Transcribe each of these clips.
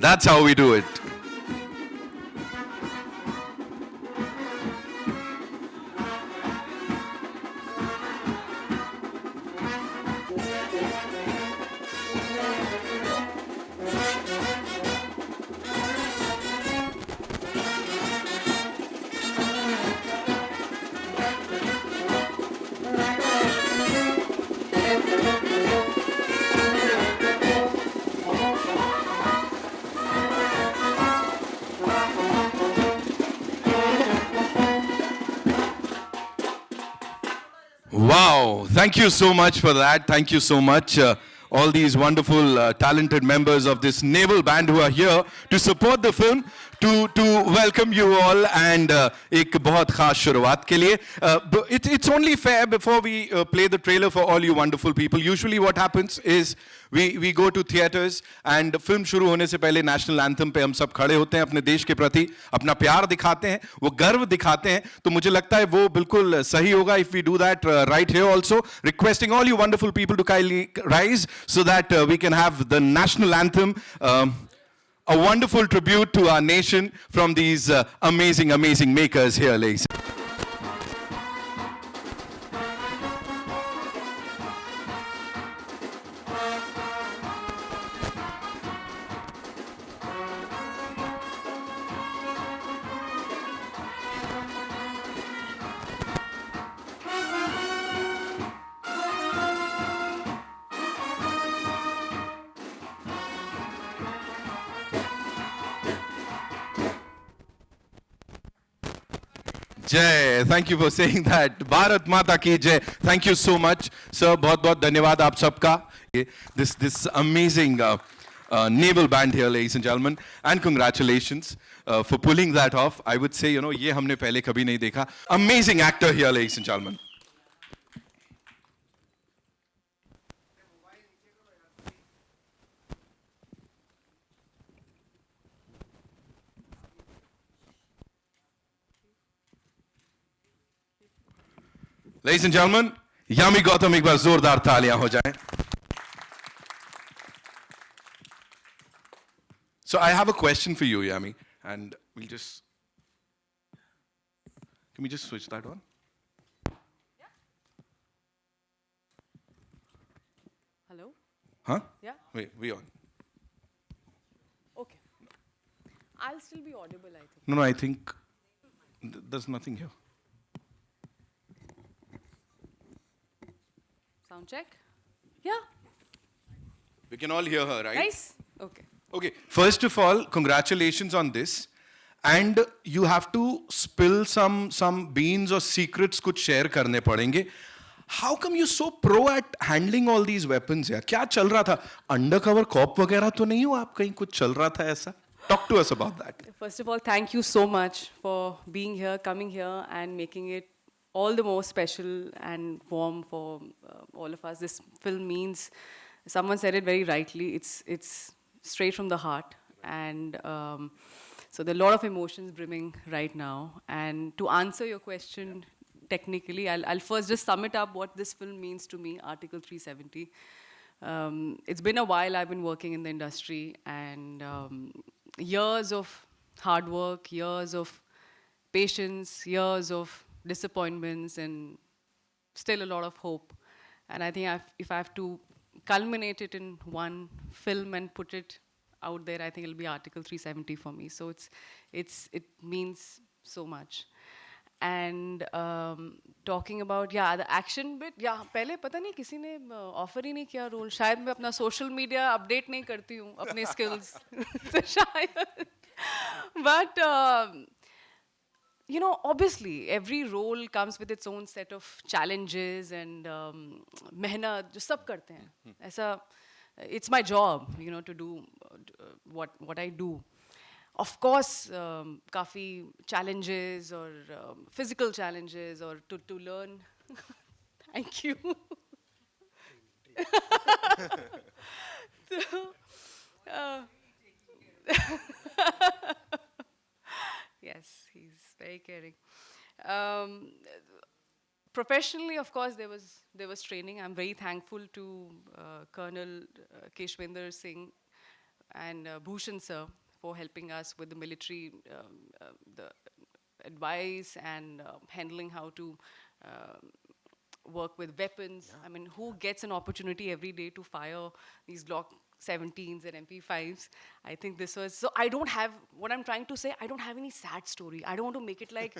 That's how we do it. Wow, thank you so much for that. Thank you so much. All these wonderful, talented members of this naval band who are here to support the film, to welcome you all, and एक बहुत खास शुरुआत के लिए. It's only fair before we play the trailer for all you wonderful people. Usually what happens is we go to theaters and film शुरू होने से पहले national anthem पे हम सब खड़े होते हैं, अपने देश के प्रति अपना प्यार दिखाते हैं, वो गर्व दिखाते हैं. तो मुझे लगता है वो बिल्कुल सही होगा if we do that right here also. Requesting all you wonderful people to kindly rise so that we can have the national anthem. A wonderful tribute to our nation from these amazing, amazing makers here, ladies. जय, thank you for saying that. Bharat माता की जय. Thank you so much, sir. बहुत बहुत धन्यवाद आप सबका. This amazing naval band here, ladies and gentlemen, and congratulations for pulling that off. I would say, ये हमने पहले कभी नहीं देखा. Amazing actor here, ladies and gentlemen. Ladies and gentlemen, Yami Gautam, एक बार जोरदार तालियां हो जाएं. So I have a question for you, Yami, and can we just switch that on? Yeah. Hello? Huh? Yeah? Wait, we on. Okay. I'll still be audible, I think. No, I think there's nothing here. Sound check? Yeah. We can all hear her, right? Nice. Okay. Okay, first of all, congratulations on this. And you have to spill some beans or secrets कुछ share करने पड़ेंगे. How come you're so pro at handling all these weapons यार? क्या चल रहा था? Undercover cop वगैरह तो नहीं हो आप? कहीं कुछ चल रहा था ऐसा? Talk to us about that. First of all, thank you so much for being here, coming here, and making it all the more special and warm for all of us. This film means, someone said it very rightly, it's straight from the heart. And so there are a lot of emotions brimming right now. And to answer your question technically, I'll first just sum it up what this film means to me, Article 370. It's been a while I've been working in the industry, and years of hard work, years of patience, years of disappointments, and still a lot of hope. And I think if I have to culminate it in one film and put it out there, I think it'll be Article 370 for me. So it means so much. And talking about, the action bit, पहले पता नहीं किसी ने offer ही नहीं किया role. शायद मैं अपना social media update नहीं करती हूँ अपने skills. तो शायद. But obviously, every role comes with its own set of challenges and मेहनत जो सब करते हैं. ऐसा, it's my job, to do what I do. Of course, काफी challenges or physical challenges or to learn. Thank you. Yes, he's very caring. Professionally, of course, there was training. I'm very thankful to Colonel Keshwinder Singh and Bhushan sir for helping us with the military, the advice and handling how to work with weapons. I mean, who gets an opportunity every day to fire these Glock 17s and MP5s? I think this was, so I don't have, what I'm trying to say, I don't have any sad story. I don't want to make it like,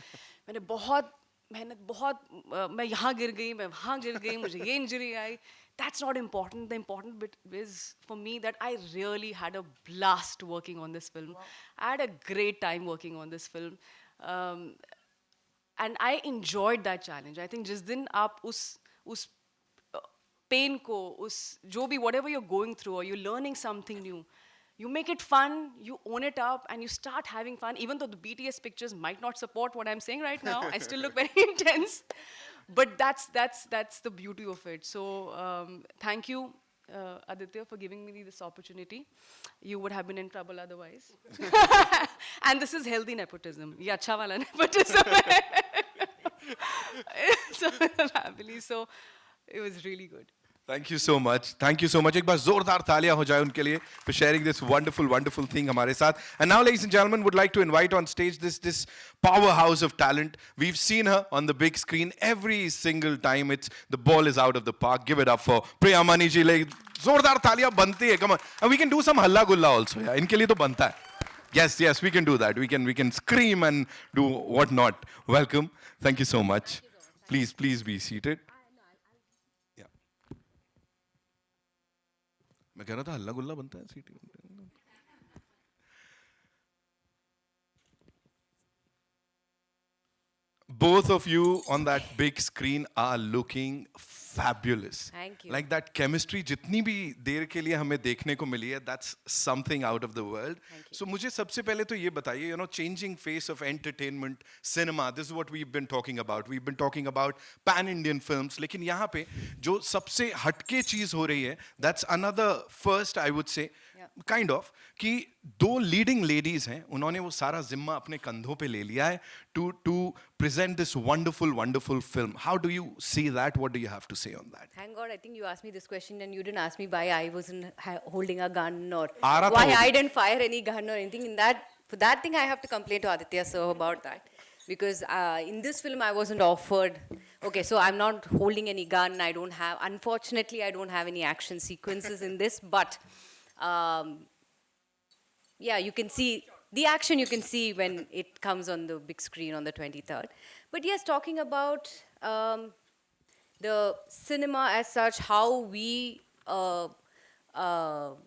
मैंने बहुत मेहनत बहुत मैं यहाँ गिर गई मैं वहाँ गिर गई मुझे ये injury I. That's not important. The important bit is for me that I really had a blast working on this film. I had a great time working on this film. Um, and I enjoyed that challenge. I think जिस दिन आप उस pain को उस जो भी whatever you're going through or you're learning something new, you make it fun, you own it up, and you start having fun. Even though the BTS pictures might not support what I'm saying right now, I still look very intense. But that's the beauty of it. So thank you, Aditya, for giving me this opportunity. You would have been in trouble otherwise. And this is healthy nepotism. Ye acha wala nepotism. So family. So it was really good. Thank you so much. Thank you so much. एक बार जोरदार तालियां हो जाए उनके लिए for sharing this wonderful thing हमारे साथ. And now, ladies and gentlemen, would like to invite on stage this powerhouse of talent. We've seen her on the big screen every single time. It's the ball is out of the park. Give it up for Priya Mani ji. Like जोरदार तालियां बनती है. Come on. And we can do some halla gulla also. Yeah. इनके लिए तो बनता है. Yes, we can do that. We can scream and do what not. Welcome. Thank you so much. Please be seated. मैं कह रहा था हल्ला गुल्ला बनता है सीटी. Both of you on that big screen are looking fabulous. Thank you. Like that chemistry जितनी भी देर के लिए हमें देखने को मिली है, that's something out of the world. So मुझे सबसे पहले तो ये बताइए, changing face of entertainment, cinema, this is what we've been talking about. We've been talking about pan-Indian films. लेकिन यहाँ पे जो सबसे हटके चीज हो रही है, that's another first, I would say, kind of, कि दो leading ladies हैं, उन्होंने वो सारा जिम्मा अपने कंधों पे ले लिया है to present this wonderful film. How do you see that? What do you have to say on that? Thank God, I think you asked me this question and you didn't ask me why I wasn't holding a gun or आ रहा था why वो I भी. didn't fire any gun or anything. For that thing, I have to complain to Aditya sir about that. Because in this film, I wasn't offered, okay, so I'm not holding any gun. Unfortunately, I don't have any action sequences in this, but yeah, you can see the action you can see when it comes on the big screen on the 23rd. But yes, talking about the cinema as such, how we were on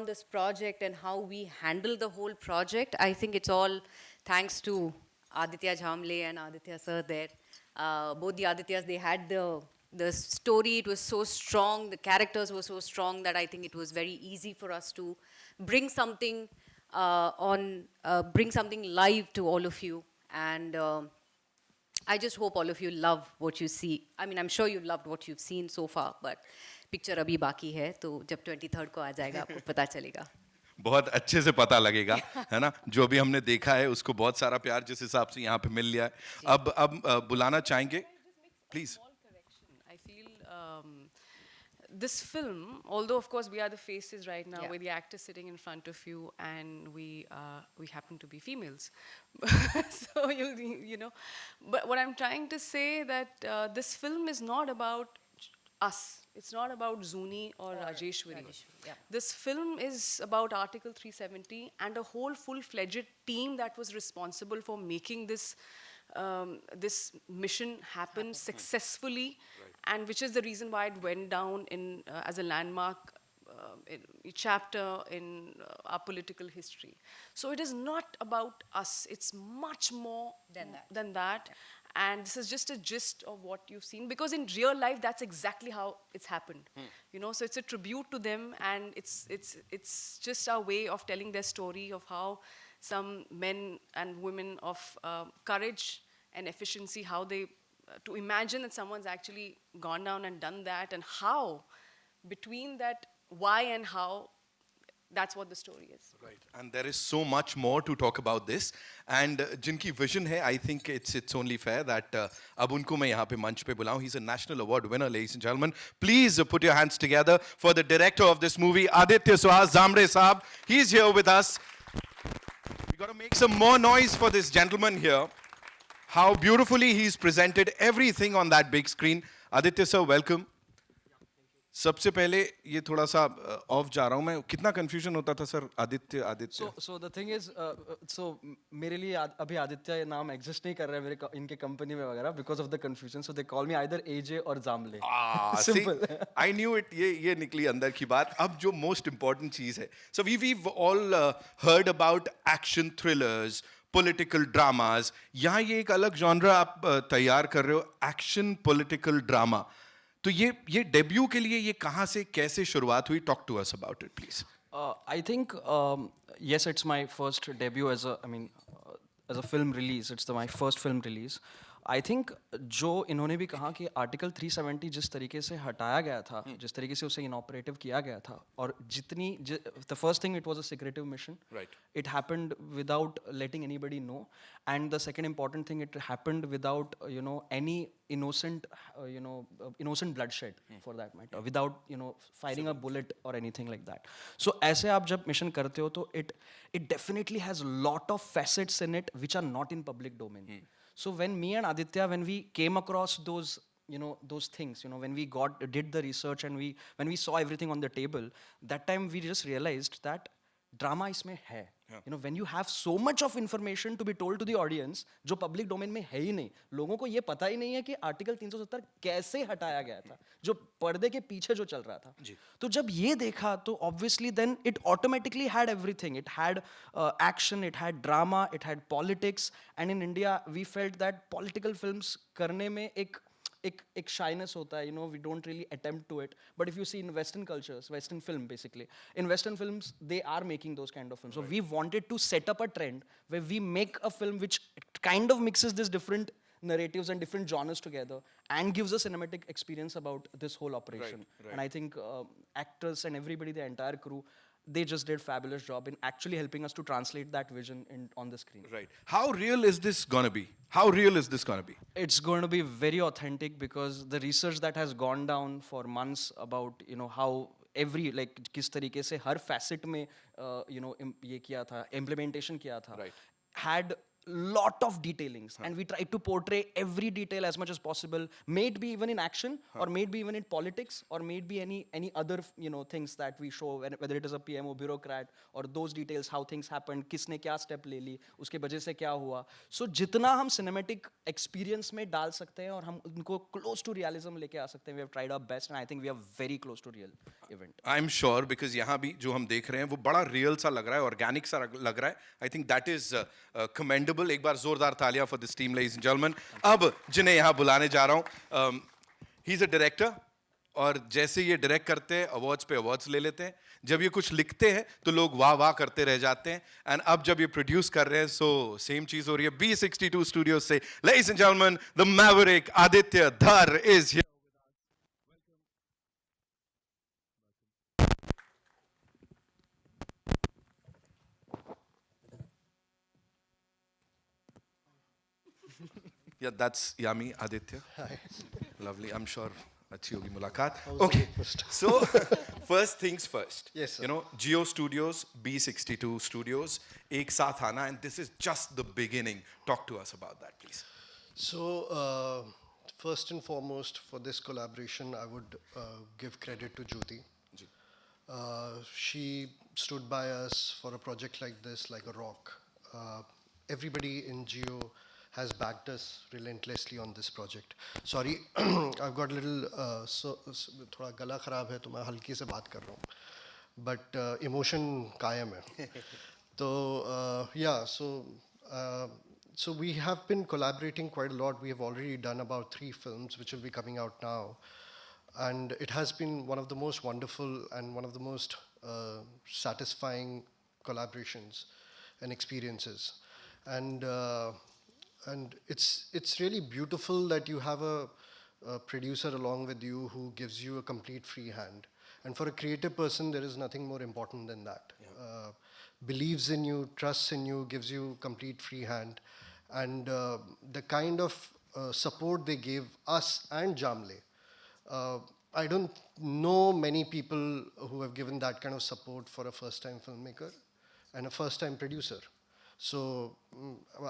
this project and how we handle the whole project, I think it's all thanks to Aditya Jhamle and Aditya sir there. Both the Adityas, they had the story, it was so strong, the characters were so strong that I think it was very easy for us to bring something bring something live to all of you. And I just hope all of you love what you see. I mean, I'm sure you've loved what you've seen so far, but picture abhi baki hai, तो जब 23rd को आ जाएगा आपको पता चलेगा. बहुत अच्छे से पता लगेगा, है ना? जो भी हमने देखा है उसको बहुत सारा प्यार जिस हिसाब से यहाँ पे मिल लिया है. अब बुलाना चाहेंगे, please. I feel this film, although of course we are the faces right now, we're the actors sitting in front of you, and we happen to be females. So you know, but what I'm trying to say that this film is not about us. It's not about Zuni or Rajeshwari. Yeah. This film is about Article 370 and a whole full-fledged team that was responsible for making this this mission happen successfully, and which is the reason why it went down in as a landmark a chapter in our political history. So it is not about us. It's much more than that. And this is just a gist of what you've seen, because in real life, that's exactly how it's happened. You know, so it's a tribute to them, and it's just our way of telling their story of how some men and women of courage and efficiency, how they, to imagine that someone's actually gone down and done that, and how between that why and how that's what the story is. Right, and there is so much more to talk about this. And जिनकी vision है, I think it's only fair that अब उनको मैं यहाँ पे मंच पे बुलाऊं. He's a national award winner, ladies and gentlemen. Please put your hands together for the director of this movie, Aditya Suhas Zamre Saab. He's here with us. We got to make some more noise for this gentleman here. How beautifully he's presented everything on that big screen. Aditya sir, welcome. सबसे पहले ये थोड़ा सा of जा रहा हूँ मैं, कितना कंफ्यूजन होता था sir Aditya. So the thing is, so मेरे लिए अभी आदित्य नाम एग्जिस्ट नहीं कर रहा है मेरे इनके कंपनी में वगैरह because of the confusion. So they call me either AJ or Zamle. Simple. I knew it. ये निकली अंदर की बात. अब जो most important चीज है. So we've all heard about action thrillers, political dramas. यहाँ ये एक अलग genre आप तैयार कर रहे हो, action political drama. तो ये डेब्यू के लिए ये कहाँ से कैसे शुरुआत हुई? Talk to us about it please. I think yes, it's my first debut as a film release. It's my first film release. I think जो इन्होंने भी कहा कि आर्टिकल 370 जिस तरीके से हटाया गया था, जिस तरीके से उसे इनऑपरेटिव किया गया था, और जितनी the first thing, it was a secretive mission. Right. It happened without letting anybody know, and the second important thing, it happened without any innocent innocent bloodshed for that matter, without firing a bullet or anything like that. So ऐसे आप जब mission करते हो तो it definitely has lot of facets in it which are not in public domain. So when me and Aditya, when we came across those things, when we did the research and when we saw everything on the table, that time we just realized that drama इसमें है. When you have so much of information to be told to the audience, जो public domain में है ही नहीं, लोगों को ये पता ही नहीं है कि आर्टिकल 370 कैसे हटाया गया था, जो पर्दे के पीछे जो चल रहा था. तो जब ये देखा तो obviously then it automatically had everything. It had action, it had drama, it had politics, and in India we felt that political films करने में एक shyness होता है, we don't really attempt to it. But if you see in Western cultures, Western film basically, in Western films, they are making those kind of films. So we wanted to set up a trend where we make a film which kind of mixes these different narratives and different genres together and gives a cinematic experience about this whole operation. Right. And I think actors and everybody, the entire crew, they just did fabulous job in actually helping us to translate that vision on the screen. Right. How real is this gonna be? How real is this gonna be? It's going to be very authentic because the research that has gone down for months about how every किस तरीके से हर facet में ये किया था, implementation किया था, Right. had lot of detailings, and we tried to portray every detail as much as possible, may it be even in action or may it be even in politics or may it be any other things that we show, whether it is a PMO bureaucrat or those details, how things happened, किसने क्या step ले ली, उसके वजह से क्या हुआ. So जितना हम cinematic experience में डाल सकते हैं और हम उनको close to realism लेके आ सकते हैं, we have tried our best, and I think we are very close to real event. I'm sure, because यहाँ भी जो हम देख रहे हैं वो बड़ा real सा लग रहा है, organic सा लग रहा है. I think that is commendable. एक बार जोरदार तालियां for this team, ladies and gentlemen. अब जिन्हें यहाँ बुलाने जा रहा हूँ, he's a director, और जैसे ये डायरेक्ट करते हैं अवार्ड्स पे अवार्ड्स ले लेते हैं. जब ये कुछ लिखते हैं तो लोग वाह वाह करते रह जाते हैं. एंड अब जब ये प्रोड्यूस कर रहे हैं सो सेम चीज हो रही है. B62 स्टूडियोज से, ladies and gentlemen, the maverick Aditya Dhar is here. Yeah, that's Yami, Aditya. Hi. Lovely. I'm sure अच्छी होगी मुलाकात. Okay. So first things first. Yes, sir. Geo Studios, B62 Studios, एक साथ आना, and this is just the beginning. Talk to us about that, please. So, first and foremost, for this collaboration, I would give credit to Jyoti. She stood by us for a project like this like a rock. Everybody in Geo has backed us relentlessly on this project. Sorry, I've got a little, थोड़ा गला खराब है तो मैं हल्की से बात कर रहा हूँ. But emotion कायम है. तो yeah, so we have been collaborating quite a lot. We have already done about 3 films which will be coming out now. And it has been one of the most wonderful and one of the most satisfying collaborations and experiences. And it's really beautiful that you have a producer along with you who gives you a complete free hand And for a creative person, there is nothing more important than that. Believes in you, trusts in you, gives you complete free hand. And the kind of support they gave us and Jamle, I don't know many people who have given that kind of support for a first-time filmmaker and a first-time producer. So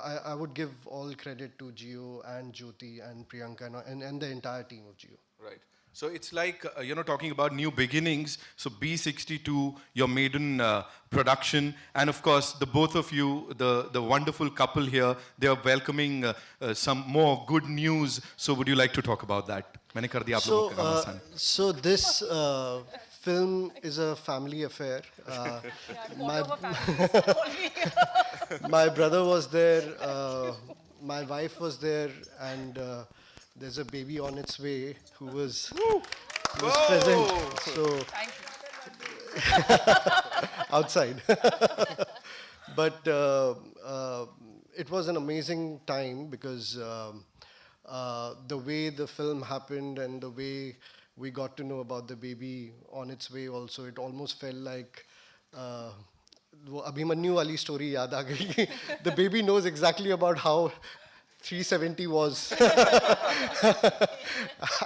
I would give all credit to Gio and Jyoti and Priyanka and the entire team of Gio. Right. So it's like, talking about new beginnings. So B62, your maiden production, and of course, the both of you, the wonderful couple here, they are welcoming some more good news. So would you like to talk about that? मैंने कर दिया आप लोगों का घमासान. So this film is a family affair. My, my brother was there, my wife was there, and there's a baby on its way who was present. So outside. But it was an amazing time because the way the film happened and the way we got to know about the baby on its way also, it almost felt like वो अभिमन्यु वाली story याद आ गई. The baby knows exactly about how 370 was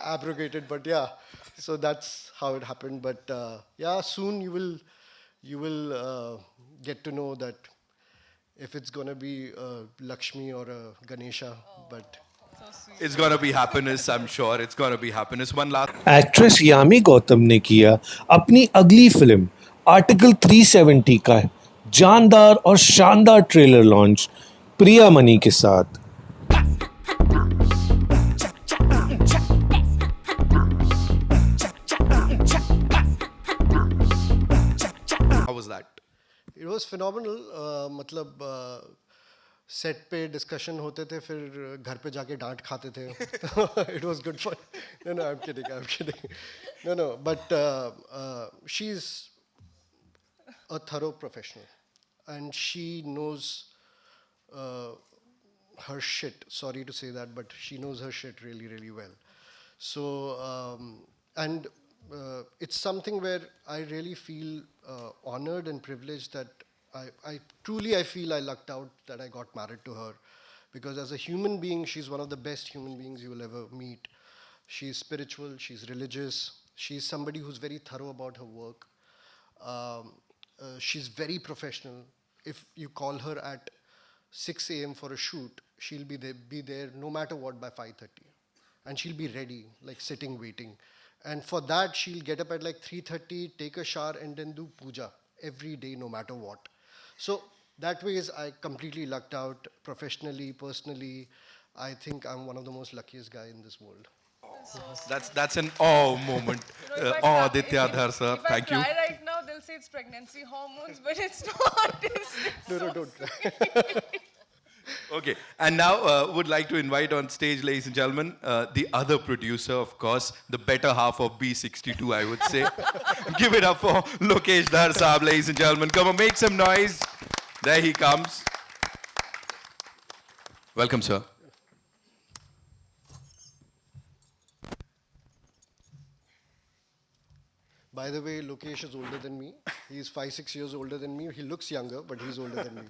abrogated, but yeah, so that's how it happened. But yeah, soon you will get to know that if it's gonna be a Lakshmi or a Ganesha, but It's gonna be happiness, I'm sure. It's gonna be happiness. One last. Actress Yami Gautam ने किया अपनी अगली film article 370 का जानदार और शानदार trailer launch प्रिया money के साथ. How was that? it was phenomenal. मतलब सेट पे डिस्कशन होते थे, फिर घर पे जाके डांट खाते थे. It was good for. No, I'm kidding. No, but she's a thorough professional, and she knows her shit. Sorry to say that, but she knows her shit really, really well. So, and it's something where I really feel honored and privileged that I truly feel I lucked out that I got married to her, because as a human being, she's one of the best human beings you will ever meet. She's spiritual, she's religious, she's somebody who's very thorough about her work. She's very professional. If you call her at 6 a.m. for a shoot, she'll be there no matter what by 5:30. And she'll be ready, like sitting, waiting. And for that, she'll get up at like 3:30, take a shower, and then do puja every day, no matter what. So that way is I completely lucked out professionally, personally. I think I'm one of the most luckiest guy in this world. That's an awe moment. Aditya, Dhar sir, thank you. If I try right now, they'll say it's pregnancy hormones, but it's not. No, don't try. Okay, and now would like to invite on stage, ladies and gentlemen, the other producer, of course, the better half of B62, I would say. Give it up for Lokesh Dhar Saab, ladies and gentlemen. Come on, make some noise. There he comes. Welcome, sir. By the way, Lokesh is older than me. He's 5-6 years older than me. He looks younger, but he's older than me.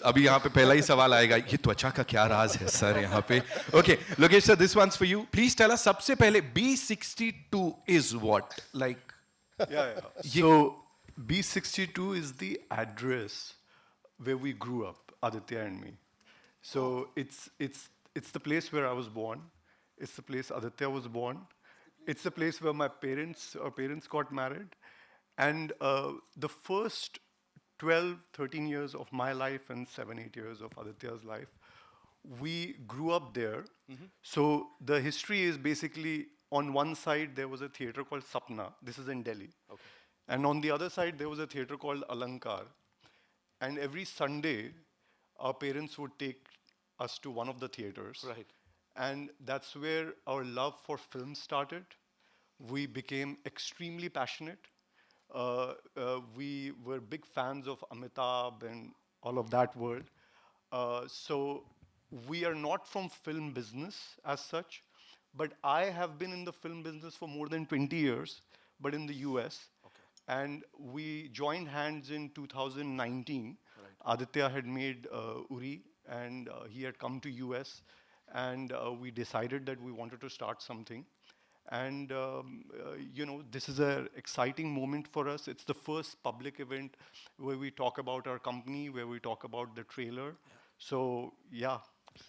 अभी यहाँ पे पहला ही सवाल आएगा, ये त्वचा का क्या राज है सर यहाँ पे? Okay, Lokesh sir, this one's for you. Please tell us, सबसे पहले B62 is what? Like, Yeah. So B62 is the address where we grew up, Aditya and me. So it's the place where I was born. It's the place Aditya was born. It's the place where our parents got married. And the first 12, 13 years of my life and 7, 8 years of Aditya's life, we grew up there. So the history is basically, on one side, there was a theater called Sapna. This is in Delhi. Okay. And on the other side, there was a theater called Alankar. And every Sunday, our parents would take us to one of the theaters. Right. And that's where our love for film started. We became extremely passionate. We were big fans of Amitabh and all of that world. So we are not from film business as such, but I have been in the film business for more than 20 years, but in the US. Okay. And we joined hands in 2019. Aditya had made Uri, and he had come to US, and we decided that we wanted to start something. And this is an exciting moment for us. It's the first public event where we talk about our company, where we talk about the trailer. So yeah,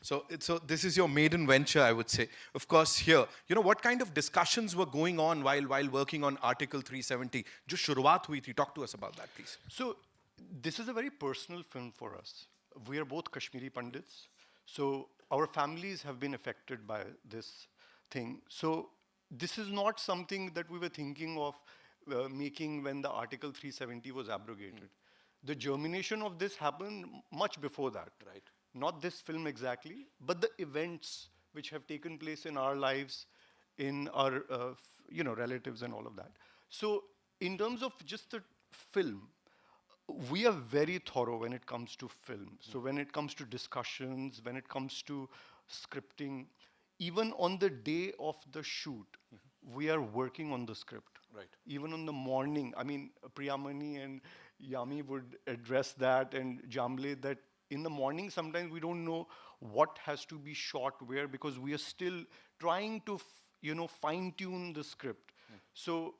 So this is your maiden venture, I would say. Of course, here, what kind of discussions were going on while working on Article 370? जो शुरुआत हुई थी, talk to us about that, please. so this is a very personal film for us. We are both Kashmiri Pandits, so our families have been affected by this thing. So this is not something that we were thinking of making when the Article 370 was abrogated. The germination of this happened much before that. Right. Not this film exactly, but the events which have taken place in our lives, in our relatives and all of that. So in terms of just the film, we are very thorough when it comes to film. So when it comes to discussions, when it comes to scripting, even on the day of the shoot, we are working on the script. Right. Even on the morning, I mean, Priya and Yami would address that, and Jamle, that in the morning sometimes we don't know what has to be shot where, because we are still trying to fine tune the script. So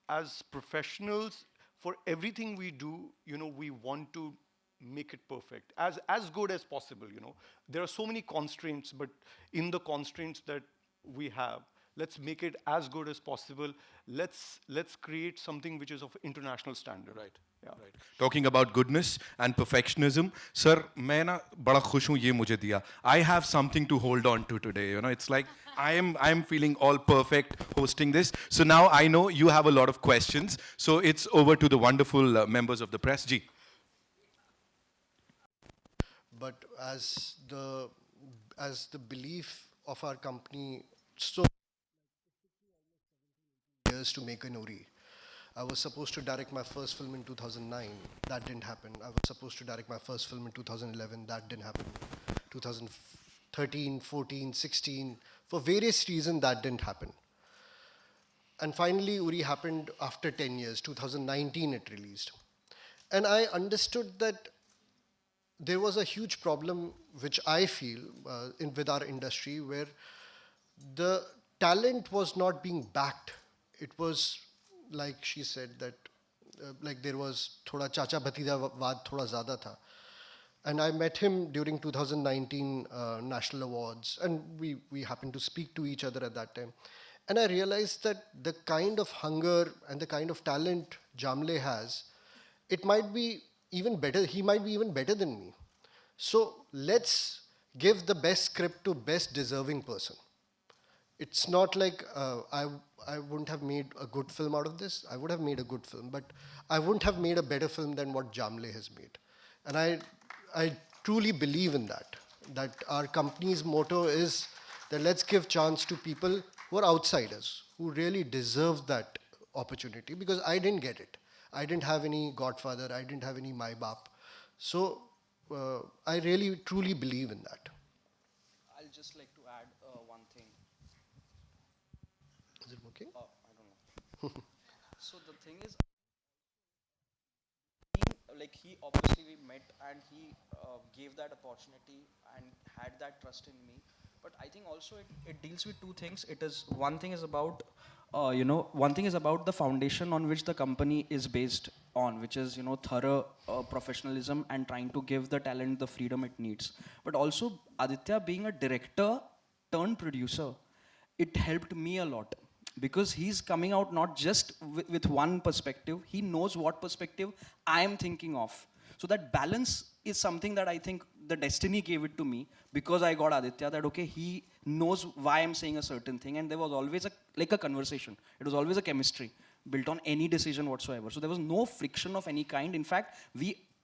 as professionals, for everything we do, we want to make it perfect, as good as possible. There are so many constraints, but in the constraints that we have, let's make it as good as possible. Let's create something which is of international standard. Right. Yeah. Right. Talking about goodness and perfectionism, sir, मैं ना बड़ा खुश हूँ ये मुझे दिया. I have something to hold on to today. It's like I am feeling all perfect hosting this. So now I know you have a lot of questions. So it's over to the wonderful members of the press. Ji. But as the belief of our company, so years to make an Uri. I was supposed to direct my first film in 2009. That didn't happen. I was supposed to direct my first film in 2011. That didn't happen. 2013, 14, 16. For various reasons, that didn't happen. And finally, Uri happened after 10 years. 2019, it released. And I understood that there was a huge problem, which I feel, with our industry, where the talent was not being backed. It was, like she said, that like there was thoda chacha bhatija vaad thoda zyada tha. And I met him during 2019 National Awards, and we happened to speak to each other at that time. And I realized that the kind of hunger and the kind of talent Jamle has, it might be even better. He might be even better than me. So let's give the best script to best deserving person. It's not like I wouldn't have made a good film out of this. I would have made a good film, but I wouldn't have made a better film than what Jamle has made. And I truly believe in that our company's motto is that let's give chance to people who are outsiders, who really deserve that opportunity, because I didn't get it. I didn't have any godfather, I didn't have any Mai Baap. So I really truly believe in that. I'll just like to add one thing. Is it working? I don't know. So the thing is, he obviously we met and he gave that opportunity and had that trust in me. But I think also it deals with two things. One thing is about the foundation on which the company is based on, which is thorough professionalism and trying to give the talent the freedom it needs. But also Aditya being a director turned producer, it helped me a lot. Because he's coming out not just with one perspective, he knows what perspective I am thinking of. So that balance is something that I think the destiny gave it to me, because I got Aditya, that okay, he knows why I'm saying a certain thing, and there was always a conversation. It was always a chemistry built on any decision whatsoever. So there was no friction of any kind. In fact,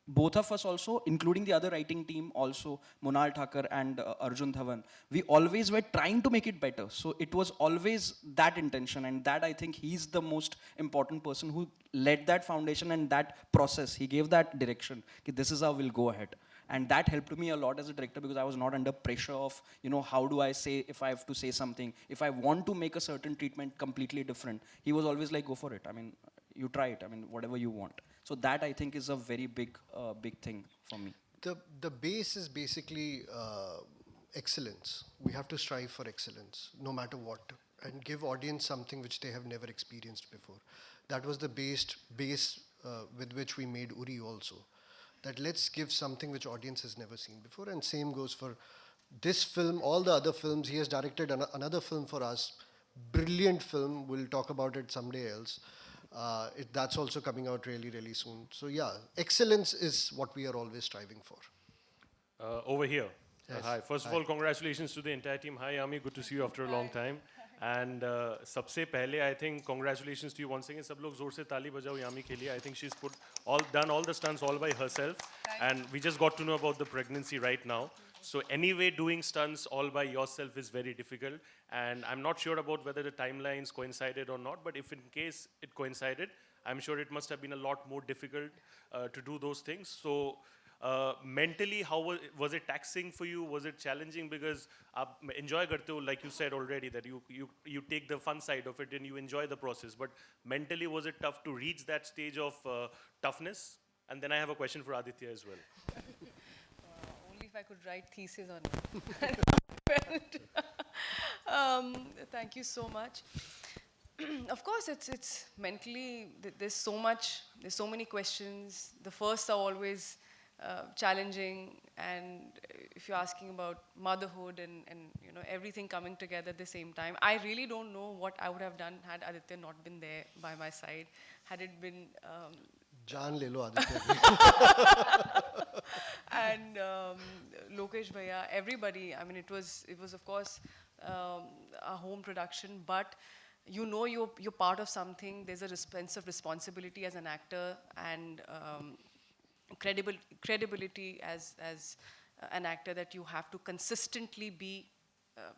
both of us also, including the other writing team also, Monal Thakur and Arjun Dhawan, we always were trying to make it better. So it was always that intention, and that I think he's the most important person who led that foundation and that process. He gave that direction. This is how we'll go ahead. And that helped me a lot as a director, because I was not under pressure of, how do I say, if I have to say something, if I want to make a certain treatment completely different. He was always like, go for it. I mean, you try it. I mean, whatever you want. So that I think is a very big thing for me. The base is basically excellence. We have to strive for excellence, no matter what, and give audience something which they have never experienced before. That was the base with which we made Uri also. That let's give something which audience has never seen before, and same goes for this film, all the other films. He has directed another film for us, brilliant film. We'll talk about it someday else. That's also coming out really, really soon. So yeah, excellence is what we are always striving for. Over here. Yes. Hi. First of all, congratulations to the entire team. Hi, Yami. Good to see you after a long time. And सबसे पहले, I think, congratulations to you once again. सब लोग जोर से ताली बजाओ यामी के लिए. I think she's done all the stunts all by herself. And we just got to know about the pregnancy right now. So anyway, doing stunts all by yourself is very difficult. And I'm not sure about whether the timelines coincided or not. But if in case it coincided, I'm sure it must have been a lot more difficult to do those things. So mentally, how was it taxing for you? Was it challenging? Because आप enjoy करते हो, like you said already, that you take the fun side of it and you enjoy the process. But mentally, was it tough to reach that stage of toughness? And then I have a question for Aditya as well. Only if I could write thesis on it. Thank you so much. Of course, it's mentally, there's so many questions. The first are always challenging, and if you're asking about motherhood and you know, everything coming together at the same time, I really don't know what I would have done had Aditya not been there by my side. Had it been Jaan le lo Aditya. and Lokesh Bhaiya, everybody. I mean, it was of course a home production, but you know you're part of something. There's a sense of responsibility as an actor, and credibility as an actor, that you have to consistently be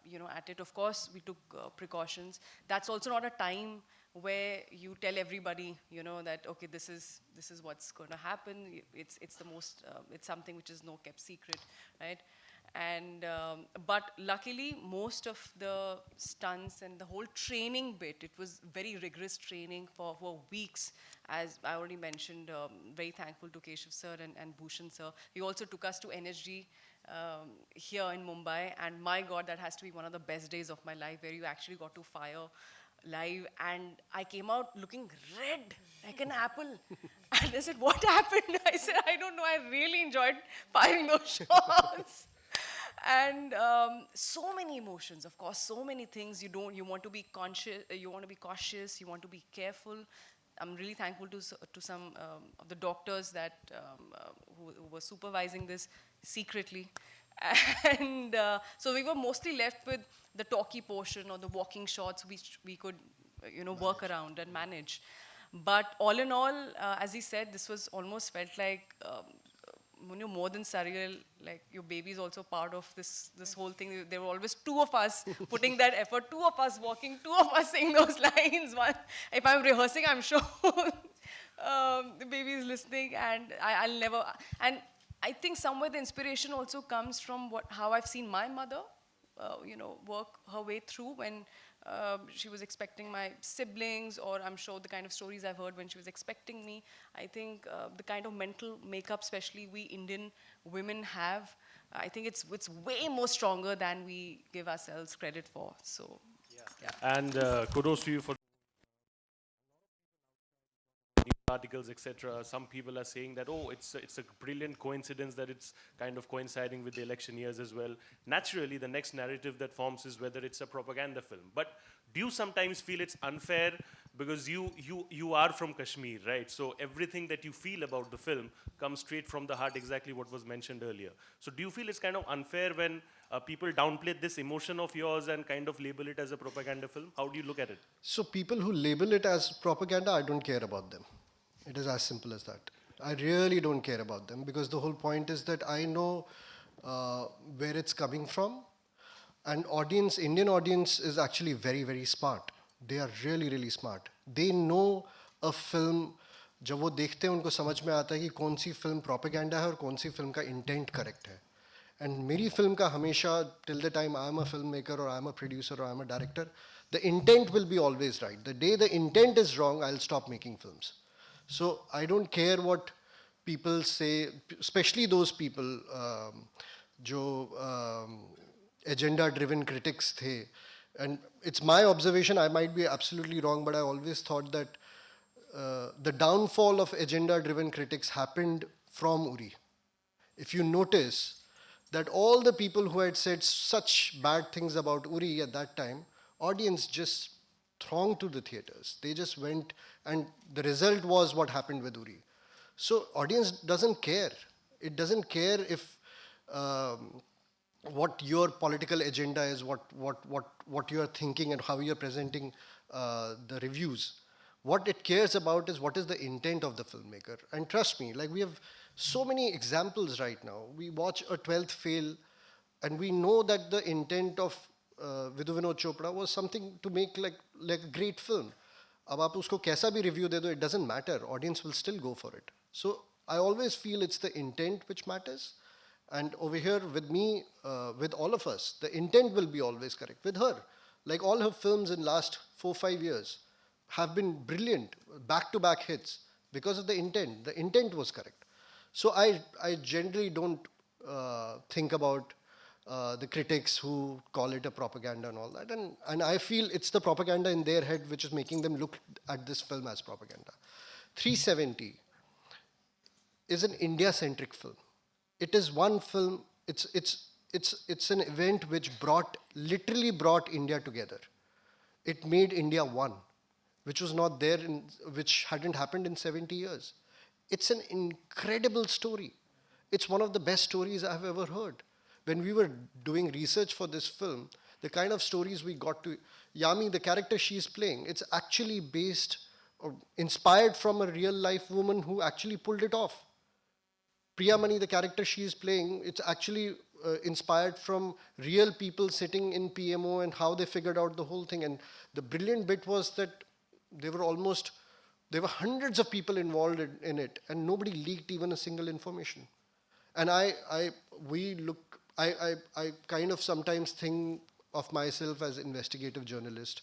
you know, at it. Of course, we took precautions. That's also not a time where you tell everybody, you know, that okay, this is what's going to happen. It's the most it's something which is no kept secret, right? And but luckily, most of the stunts and the whole training bit, it was very rigorous training for weeks. As I already mentioned, very thankful to Keshav sir and Bhushan sir. He also took us to NSG here in Mumbai, and my God, that has to be one of the best days of my life, where you actually got to fire live, and I came out looking red like an apple. And they said, "What happened?" I said, "I don't know. I really enjoyed firing those shots." And so many emotions, of course, so many things. You want to be conscious, you want to be cautious, you want to be careful. I'm really thankful to some of the doctors that who were supervising this secretly. And so we were mostly left with the talkie portion or the walking shots, which we could you know, work around and manage. But all in all, as he said, this was almost felt like you know, more than surreal. Like, your baby is also part of this whole thing. There were always two of us putting that effort, two of us walking, two of us saying those lines. One, if I'm rehearsing, I'm sure the baby is listening, and I'll never. And I think somewhere the inspiration also comes from how I've seen my mother, you know, work her way through when she was expecting my siblings, or I'm sure the kind of stories I've heard when she was expecting me. I think the kind of mental makeup, especially we Indian women have, I think it's way more stronger than we give ourselves credit for. So, yeah. And kudos to you for articles, etc. Some people are saying that, oh, it's a brilliant coincidence that it's kind of coinciding with the election years as well. Naturally, the next narrative that forms is whether it's a propaganda film. But do you sometimes feel it's unfair, because you are from Kashmir, right? So everything that you feel about the film comes straight from the heart, exactly what was mentioned earlier. So do you feel it's kind of unfair when people downplay this emotion of yours and kind of label it as a propaganda film? How do you look at it? So people who label it as propaganda, I don't care about them. It is as simple as that. I really don't care about them, because the whole point is that I know where it's coming from. And Indian audience is actually very, very smart. They are really, really smart. They know a film, जब वो देखते हैं उनको समझ में आता है कि कौन सी फिल्म propaganda है और कौन सी फिल्म का intent correct है. And मेरी फिल्म का हमेशा, till the time I am a filmmaker or I am a producer or I am a director, The intent will be always right. The day the intent is wrong, I'll stop making films. So I don't care what people say, especially those people जो agenda-driven critics थे. And it's my observation, I might be absolutely wrong, but I always thought that the downfall of agenda-driven critics happened from Uri. If you notice that all the people who had said such bad things about Uri at that time, audience just thronged to the theaters. They just went, and the result was what happened with Uri. So audience doesn't care. It doesn't care if what your political agenda is, what you are thinking and how you're presenting the reviews. What it cares about is what is the intent of the filmmaker. And trust me, like we have so many examples right now. We watch a 12th Fail and we know that the intent of Vidhu Vinod Chopra was something to make like a great film. अब आप उसको कैसा भी review दे दो, it doesn't matter. Audience will still go for it. So I always feel it's the intent which matters. And over here with me, with all of us, the intent will be always correct. With her, like all her films in last 4-5 years have been brilliant, back-to-back hits because of the intent. The intent was correct. So I generally don't think about the critics who call it a propaganda and all that. And I feel it's the propaganda in their head which is making them look at this film as propaganda. 370 is an India-centric film. It is one film, it's an event which literally brought India together. It made India one, which was not there, which hadn't happened in 70 years. It's an incredible story. It's one of the best stories I've ever heard. When we were doing research for this film, the kind of stories we got to, Yami, the character she's playing, it's actually based or inspired from a real life woman who actually pulled it off. Priya, the character she is playing, it's actually inspired from real people sitting in PMO and how they figured out the whole thing. And the brilliant bit was that there were hundreds of people involved in it, and nobody leaked even a single information. And I kind of sometimes think of myself as investigative journalist.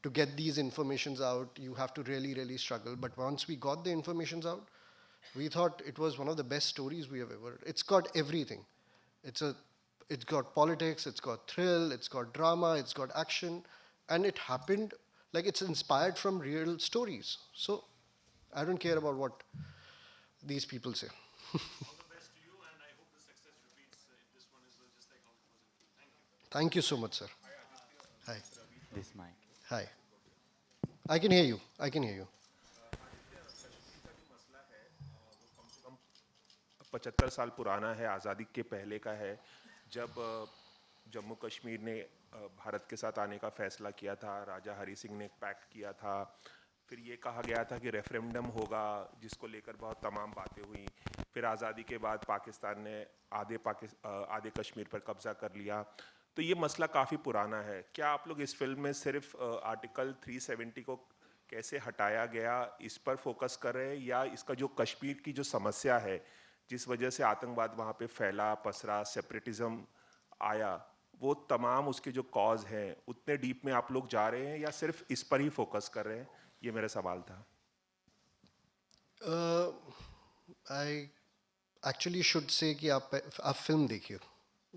To get these informations out, you have to really, really struggle. But once we got the informations out, we thought it was one of the best stories we have ever. It's got everything. It's got politics, it's got thrill, it's got drama, it's got action, and it happened like it's inspired from real stories. So I don't care about what these people say. All the best to you, and I hope the success repeats. This one is just like how it was in. Thank you. Thank you so much, sir. Hi. This mic. Hi. I can hear you. I can hear you. 75 साल पुराना है, आज़ादी के पहले का है, जब जम्मू कश्मीर ने भारत के साथ आने का फैसला किया था, राजा हरी सिंह ने एक पैक्ट किया था, फिर ये कहा गया था कि रेफरेंडम होगा जिसको लेकर बहुत तमाम बातें हुई, फिर आज़ादी के बाद पाकिस्तान ने आधे कश्मीर पर कब्ज़ा कर लिया, तो ये मसला काफ़ी पुराना है. क्या आप लोग इस फिल्म में सिर्फ आर्टिकल 370 को कैसे हटाया गया इस पर फोकस कर रहे हैं, या इसका जो कश्मीर की जो समस्या है जिस वजह से आतंकवाद वहाँ पे फैला, पसरा, सेपरेटिज्म आया, वो तमाम उसके जो कॉज हैं उतने डीप में आप लोग जा रहे हैं या सिर्फ इस पर ही फोकस कर रहे हैं? ये मेरा सवाल था. I actually should say कि आप फिल्म देखिए,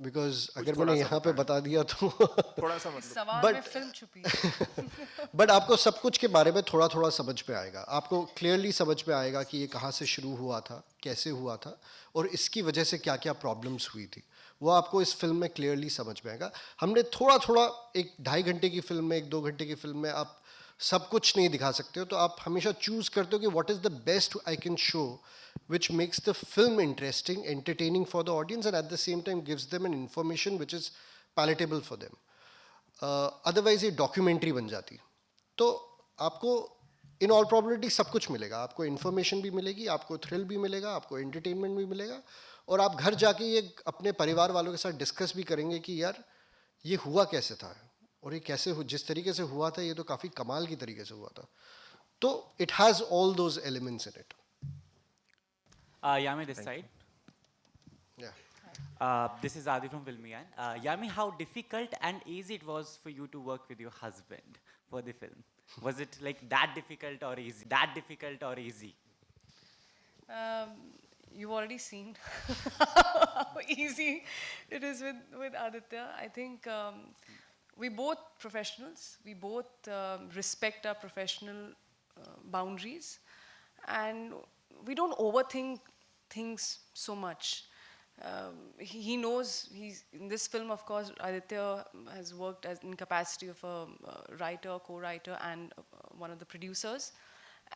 because अगर मैंने यहाँ पे बता दिया तो थोड़ा सा मतलब सवाल में फिल्म छुपी है. बट आपको सब कुछ के बारे में थोड़ा थोड़ा समझ में आएगा. आपको क्लियरली समझ में आएगा कि ये कहाँ से शुरू हुआ था, कैसे हुआ था, और इसकी वजह से क्या क्या प्रॉब्लम्स हुई थी. वो आपको इस फिल्म में क्लियरली समझ में आएगा. हमने थोड़ा थोड़ा 1-2.5 घंटे की फिल्म में, 1-2 घंटे की फिल्म में आप सब कुछ नहीं दिखा सकते हो, तो आप हमेशा चूज़ करते हो कि what is the best I can show which makes the film interesting, entertaining for the audience, and at the same time gives them an information which is palatable for them. Otherwise ये documentary बन जाती. तो आपको in all probability सब कुछ मिलेगा. आपको information भी मिलेगी, आपको thrill भी मिलेगा, आपको entertainment भी मिलेगा, और आप घर जाके ये अपने परिवार वालों के साथ discuss भी करेंगे कि यार ये हुआ कैसे था, और ये कैसे जिस तरीके से हुआ था ये तो काफ़ी कमाल की तरीके से हुआ था. तो it has all those elements in it. Yami, this side. Yeah. This is Adi from Filmian. Yami, how difficult and easy it was for you to work with your husband? for the film? Was it like that difficult or easy? That difficult or easy? You've already seen how easy it is with Aditya. I think we both professionals. We both respect our professional boundaries, and we don't overthink things so much. He knows he's in this film. Of course, Aditya has worked as in capacity of a writer, co-writer, and one of the producers,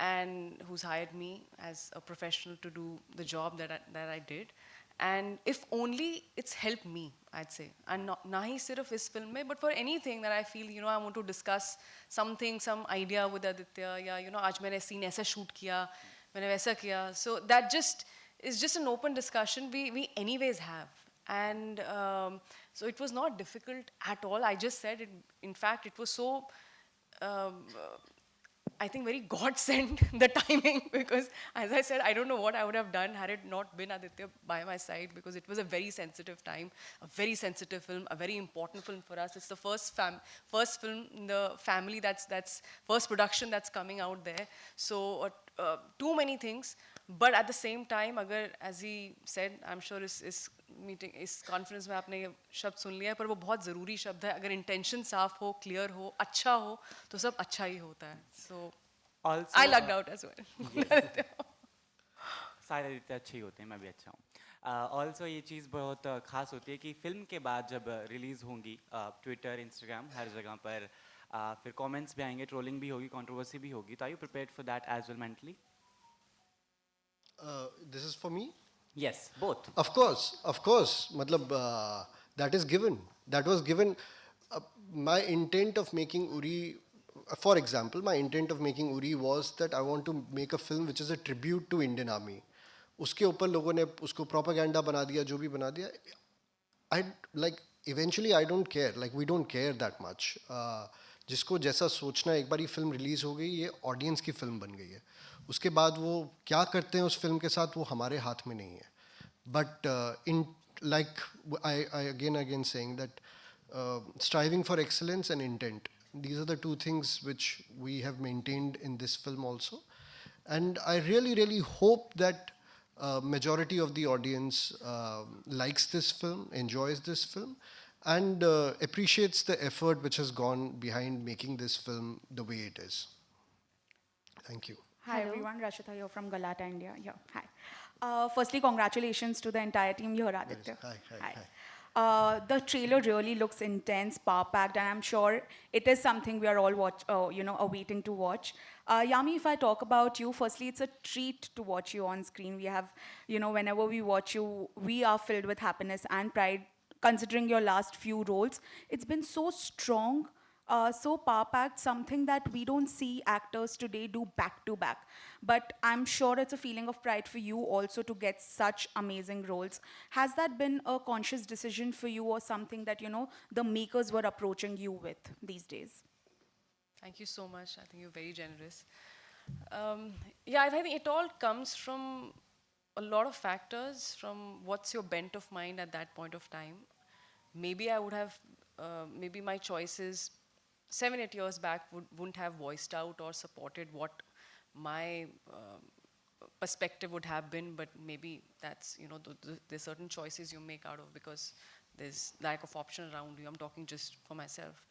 and who's hired me as a professional to do the job that I did. And if only it's helped me, I'd say. And na hi sirf is film mein, but for anything that I feel, I want to discuss something, some idea with Aditya, yeah, आज मैंने scene ऐसा shoot किया, मैंने वैसा किया. So that just is just an open discussion we anyways have. And so it was not difficult at all. I just said it. In fact, it was so. I think very God sent the timing, because as I said, I don't know what I would have done had it not been Aditya by my side, because it was a very sensitive time, a very sensitive film, a very important film for us. It's the first film in the family that's first production that's coming out there. So too many things, but at the same time, agar, as he said, I'm sure इस meeting, इस conference में आपने ये शब्द सुन लिया है, पर वो बहुत ज़रूरी शब्द है. अगर intention साफ हो, clear हो, अच्छा हो, तो सब अच्छा ही होता है. So Also, I lucked out as well. सारे Aditya अच्छे ही होते हैं, मैं भी अच्छा हूँ. ऑल्सो ये चीज़ बहुत ख़ास होती है कि फिल्म के बाद जब रिलीज़ होंगी ट्विटर, इंस्टाग्राम, हर जगह पर फिर कमेंट्स भी आएंगे, ट्रोलिंग भी होगी, कंट्रोवर्सी भी होगी. तो are you prepared for that as well mentally? This is for me? Yes, both. Of course. Matlab, that is given. That was given. My intent of making Uri, for example, my intent of making Uri was that I want to make a film which is a tribute to Indian Army. उसके ऊपर लोगों ने उसको propaganda बना दिया, जो भी बना दिया. I like eventually I don't care. Like we don't care that much. जिसको जैसा सोचना, एक बार ये फिल्म रिलीज हो गई, ये ऑडियंस की फिल्म बन गई है. उसके बाद वो क्या करते हैं उस फिल्म के साथ, वो हमारे हाथ में नहीं है. But in like I again saying that striving for excellence and intent, these are the two things which we have maintained in this film also. And I really hope that majority of the audience likes this film, enjoys this film, and appreciates the effort which has gone behind making this film the way it is. Thank you. Hi everyone, Rashita here from Galata, India. Yeah, hi. Firstly, congratulations to the entire team here, Aditya. Hi. The trailer really looks intense, power-packed, and I'm sure it is something we are all awaiting to watch. Yami, if I talk about you, firstly, it's a treat to watch you on screen. We have, whenever we watch you, we are filled with happiness and pride. Considering your last few roles, it's been so strong, so power-packed, something that we don't see actors today do back-to-back. But I'm sure it's a feeling of pride for you also to get such amazing roles. Has that been a conscious decision for you, or something that, the makers were approaching you with these days? Thank you so much. I think you're very generous. Yeah, I think it all comes from a lot of factors, from what's your bent of mind at that point of time. Maybe I would have, maybe my choices 7-8 years back wouldn't have voiced out or supported what my perspective would have been, but maybe that's, there's certain choices you make out of because there's lack of option around you. I'm talking just for myself.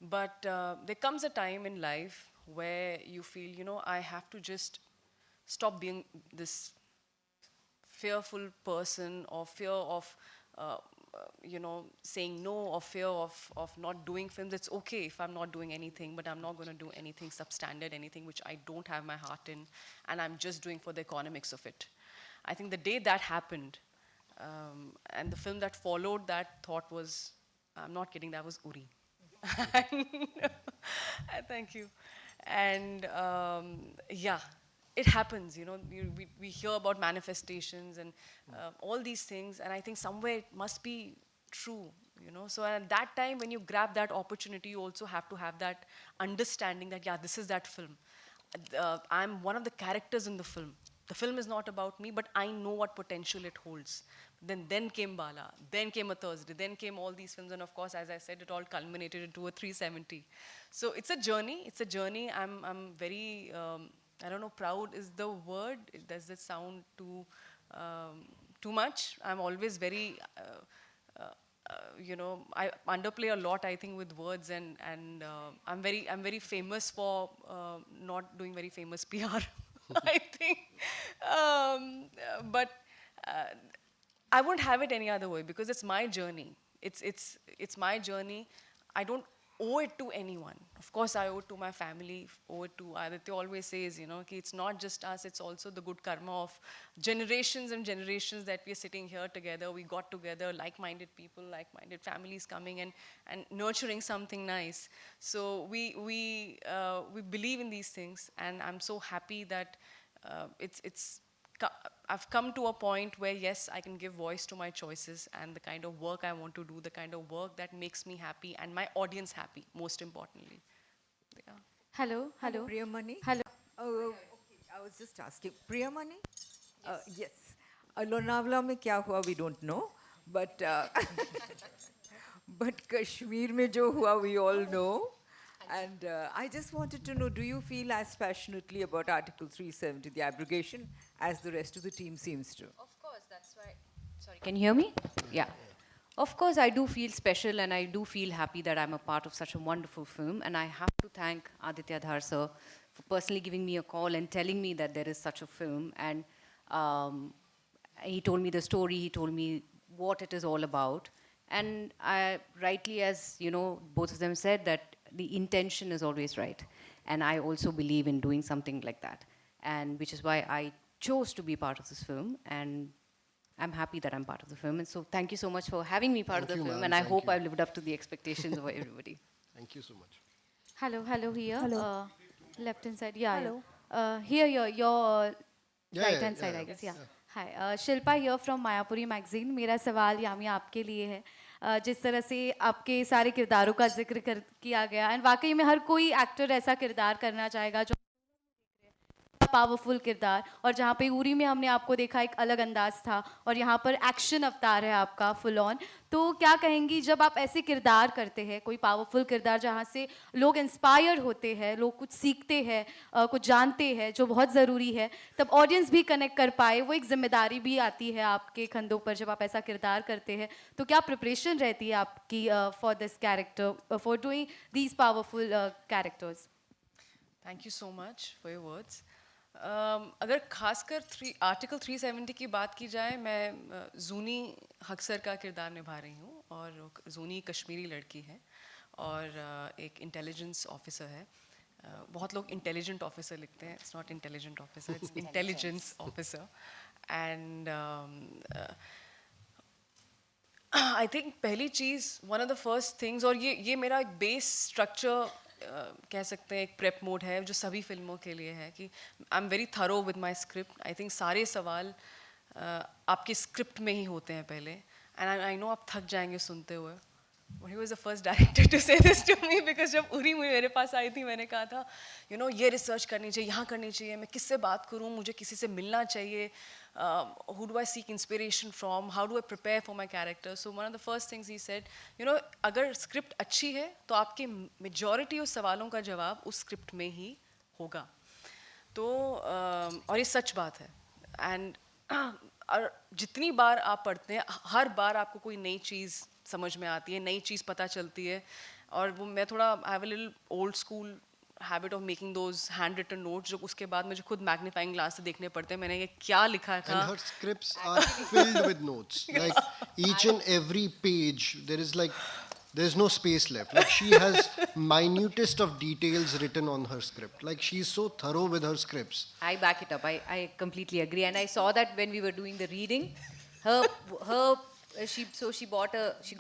But there comes a time in life where you feel, I have to just stop being this fearful person, or fear of saying no, or fear of not doing films. It's okay if I'm not doing anything, but I'm not going to do anything substandard, anything which I don't have my heart in, and I'm just doing for the economics of it. I think the day that happened, and the film that followed that thought was, I'm not kidding, that was Uri. Thank you. And yeah, it happens, we hear about manifestations and all these things, and I think somewhere it must be true, So at that time, when you grab that opportunity, you also have to have that understanding that, yeah, this is that film. I'm one of the characters in the film. the film is not about me, but I know what potential it holds. Then came Bala, then came A Thursday, then came all these films, and of course, as I said, it all culminated into a 370. So it's a journey. It's a journey. I'm very I don't know, proud is the word. Does it sound too much? I'm always very. You know, I underplay a lot, I think, with words, and I'm very famous for not doing very famous PR, I think. But I won't have it any other way because it's my journey. It's my journey. I don't owe it to anyone. Of course, I owe it to my family, owe it to Aditya always says, you know, ki it's not just us, it's also the good karma of generations and generations that we're sitting here together. We got together, like-minded people, like-minded families coming and nurturing something nice. So we believe in these things, and I'm so happy that I've come to a point where, yes, I can give voice to my choices and the kind of work I want to do, the kind of work that makes me happy and my audience happy, most importantly. Yeah. Hello, hello. Priyamani? Hello. Oh, okay. I was just asking. Priyamani? Yes. Lonavala mein kya hua, we don't know. But but Kashmir mein jo hua, we all know. And I just wanted to know, do you feel as passionately about Article 370, the abrogation, as the rest of the team seems to? Of course, that's why. Sorry, can you hear me? Yeah. Of course, I do feel special and I do feel happy that I'm a part of such a wonderful film. And I have to thank Aditya Dhar sir for personally giving me a call and telling me that there is such a film. And he told me the story, he told me what it is all about. And I, rightly, as you know, both of them said that the intention is always right. And I also believe in doing something like that. And which is why I chose to be part of this film. And I'm happy that I'm part of the film. And so thank you so much for having me part of the film. And I hope I've lived up to the expectations of everybody. Thank you so much. Hello here. Hello. Left hand side, yeah. Hello. Here, your Yeah, right yeah, hand yeah, side, yeah. I guess, yeah. Hi, Shilpa here from Mayapuri magazine. मेरा सवाल यामी आपके लिए है. जिस तरह से आपके सारे किरदारों का जिक्र किया गया, एंड वाकई में हर कोई एक्टर ऐसा किरदार करना चाहेगा जो पावरफुल किरदार, और जहाँ पे यूरी में हमने आपको देखा एक अलग अंदाज था, और यहाँ पर एक्शन अवतार है आपका फुल ऑन. तो क्या कहेंगी जब आप ऐसे किरदार करते हैं, कोई पावरफुल किरदार जहाँ से लोग इंस्पायर होते हैं, लोग कुछ सीखते हैं, कुछ जानते हैं जो बहुत ज़रूरी है, तब ऑडियंस भी कनेक्ट कर पाए, वो एक जिम्मेदारी भी आती है आपके कंधों पर जब आप ऐसा किरदार करते हैं. तो क्या प्रिपरेशन रहती है आपकी for this character, for doing these powerful characters? Thank you so much for your words. अगर खासकर आर्टिकल 370 की बात की जाए, मैं जूनी हक्सर का किरदार निभा रही हूँ, और जूनी कश्मीरी लड़की है और एक इंटेलिजेंस ऑफिसर है. बहुत लोग इंटेलिजेंट ऑफिसर लिखते हैं, it's not intelligent officer, it's intelligence officer. And I think पहली चीज़, one of the first things, और ये मेरा एक बेस स्ट्रक्चर कह सकते हैं, एक प्रेप मोड है जो सभी फिल्मों के लिए है कि I am very thorough with my script. I think सारे सवाल आपकी स्क्रिप्ट में ही होते हैं पहले, एंड आई नो आप थक जाएंगे सुनते हुए. But he was the first director to say this to me, because जब उरी मेरे पास आई थी, मैंने कहा था, you know, ये रिसर्च करनी चाहिए, यहाँ करनी चाहिए, मैं किससे बात करूँ, मुझे किसी से मिलना चाहिए, who do I seek inspiration from, how do I prepare for my character. So one of the first things he said, you know, अगर स्क्रिप्ट अच्छी है तो आपके मेजॉरिटी उस सवालों का जवाब उस स्क्रिप्ट में ही होगा. तो और ये सच बात है. एंड जितनी बार आप पढ़ते हैं, हर बार आपको कोई नई चीज़ समझ में आती है, नई चीज़ पता चलती है. और वो मैं थोड़ा I have a little old school habit of making those hand written notes, जो उसके बाद मुझे खुद मैग्नीफाइंग ग्लास से देखने पड़ते हैं मैंने ये क्या लिखा था. And her scripts are filled with notes. Like each and every page, there's no space left. Like she has minutest of details written on her script. Like she's so thorough with her scripts. I back it up. I completely agree. And I saw that when we were doing the reading. She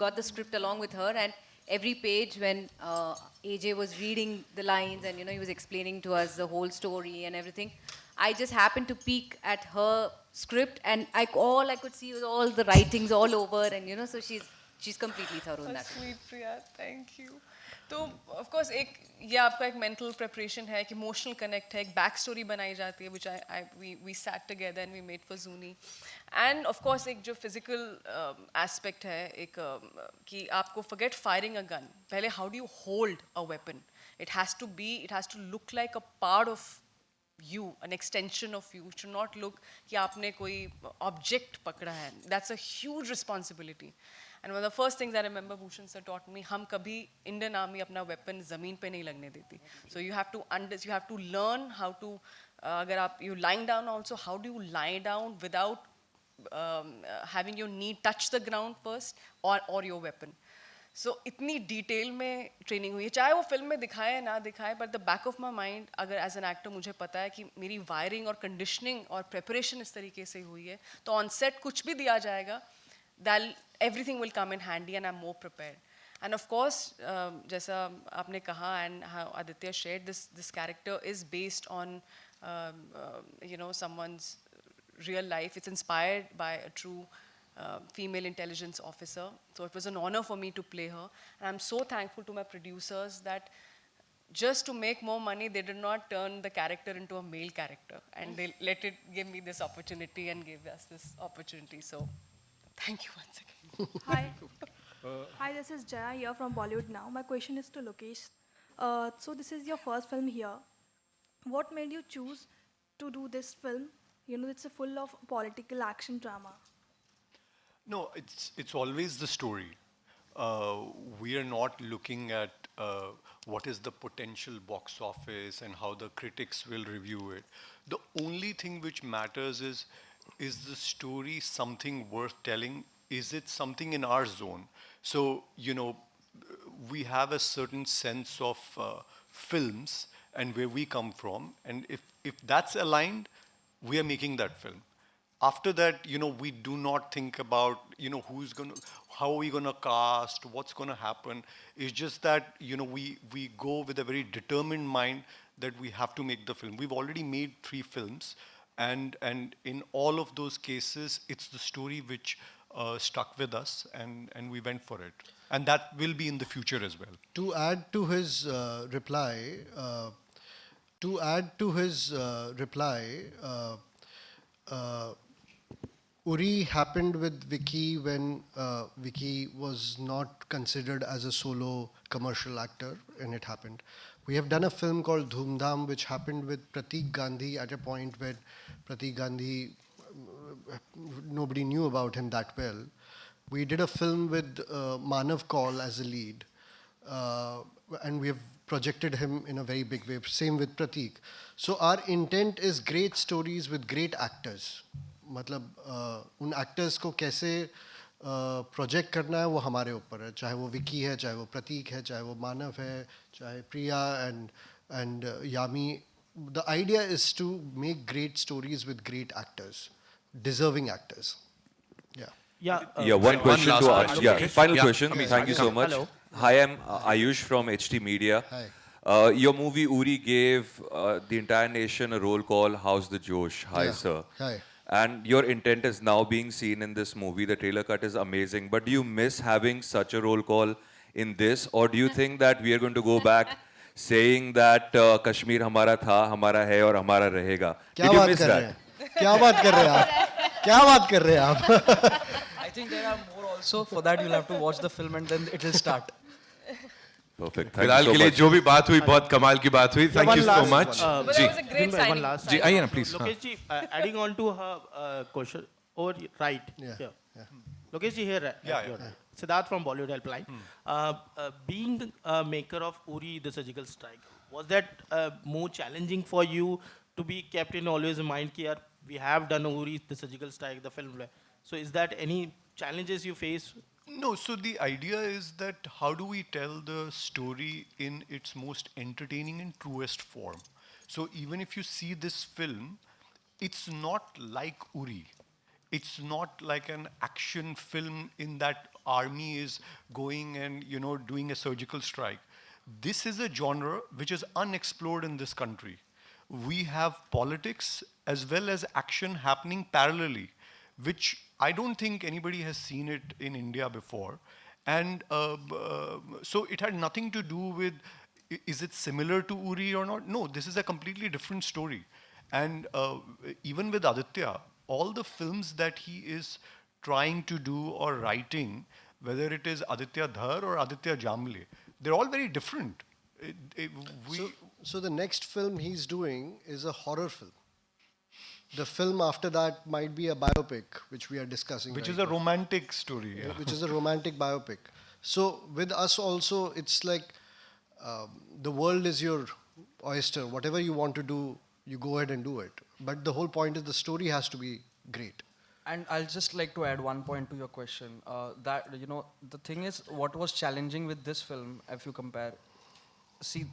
got the script along with her, and every page when AJ was reading the lines and, you know, he was explaining to us the whole story and everything, I just happened to peek at her script, and all I could see was all the writings all over, and, you know, so she's completely thorough in that. Sweet Priya, thank you. तो of course एक ये आपका एक mental preparation है, एक emotional connect है, एक back story बनाई जाती है which we sat together and we made for जूनी एंड ऑफ कोर्स एक जो फिजिकल एस्पेक्ट है एक कि आपको फॉरगेट फायरिंग अ गन, पहले how do you hold a weapon, it has to look like a part of you, an extension of you. It should not look कि आपने कोई object पकड़ा है. That's a huge responsibility. And one of the first things I remember Bhushan sir taught me, हम कभी Indian Army अपना weapon ज़मीन पे नहीं लगने देती. So you have to learn how to अगर आप you lying down also, how do you lie down without having your knee touch the ground first or your weapon. सो इतनी डिटेल में ट्रेनिंग हुई है, चाहे वो फिल्म में दिखाए या ना दिखाए, but the back of my mind अगर एज एन एक्टर मुझे पता है कि मेरी वायरिंग और कंडीशनिंग और प्रिपरेशन इस तरीके से हुई है, तो ऑन सेट कुछ भी दिया जाएगा, that everything will come in handy and I am more prepared. And of course जैसा आपने कहा and Aditya share, this character is based on someone's real life. It's inspired by a true female intelligence officer. So it was an honor for me to play her. And I'm so thankful to my producers that just to make more money, they did not turn the character into a male character. And they give me this opportunity and gave us this opportunity. So thank you once again. Hi. Hi, this is Jaya here from Bollywood Now. My question is to Lokesh. So this is your first film here. What made you choose to do this film? You know, it's full of political action drama. No, it's always the story. We are not looking at what is the potential box office and how the critics will review it. The only thing which matters is the story something worth telling? Is it something in our zone? So, you know, we have a certain sense of films and where we come from, and if that's aligned, we are making that film. After that, you know, we do not think about, you know, how are we going to cast, what's going to happen. It's just that, you know, we go with a very determined mind that we have to make the film. We've already made 3 films, and in all of those cases, it's the story which stuck with us, and we went for it. And that will be in the future as well. To add to his reply, Uri happened with Vicky when Vicky was not considered as a solo commercial actor, and it happened. We have done a film called Dhoom Dham, which happened with Pratik Gandhi at a point when Pratik Gandhi, nobody knew about him that well. We did a film with Manav Kaul as a lead, and we have projected him in a very big way. Same with Pratik. So our intent is great stories with great actors. मतलब उन actors को कैसे project करना है वो हमारे ऊपर है, चाहे वो विकी है, चाहे वो प्रतीक है, चाहे वो मानव है, चाहे प्रिया and Yami. The idea is to make great stories with great actors, deserving actors. One question last to question. ask. Yeah, final Yeah, question. come in. Thank you so much. Hello. Hi, I'm Ayush from HT Media. Hi. Your movie Uri gave the entire nation a roll call, How's the Josh? Hi, Yeah. sir. Hi. And your intent is now being seen in this movie. The trailer cut is amazing. But do you miss having such a roll call in this? Or do you think that we are going to go back saying that Kashmir hamara tha, hamara hai aur hamara rahega? क्या Did you बात miss कर रहे that? हैं? क्या बात कर रहे हैं आप? क्या बात कर रहे हैं आप? I think there are more also. For that, you'll have to watch the film and then it will start. Perfect. Thank फिलहाल you के so लिए much. जो भी बात हुई बहुत कमाल की बात हुई. Thank you so much. But ji that was a great signing. One last. जी आइए ना please. हाँ. Lokesh ji, adding on to her question, or right Yeah. here. Lokesh ji here. Yeah. Siddharth from Bollywood Helpline. Being a maker of Uri the Surgical Strike, was that more challenging for you to be kept in always in mind? Ki, yaar, we have done Uri the Surgical Strike, the film. So is that any challenges you face? No, so the idea is that how do we tell the story in its most entertaining and truest form? So even if you see this film, it's not like Uri. It's not like an action film in that army is going and, you know, doing a surgical strike. This is a genre which is unexplored in this country. We have politics as well as action happening parallelly, which I don't think anybody has seen it in India before. And so it had nothing to do with is it similar to Uri or not? No, this is a completely different story. And even with Aditya, all the films that he is trying to do or writing, whether it is Aditya Dhar or Aditya Jamle, they're all very different. So the next film he's doing is a horror film. The film after that might be a biopic, which we are discussing. Which right is a now. romantic story. Yeah. Which is a romantic biopic. So with us also, it's like the world is your oyster. Whatever you want to do, you go ahead and do it. But the whole point is the story has to be great. And I'll just like to add one point to your question. That, you know, the thing is, what was challenging with this film, if you compare, see,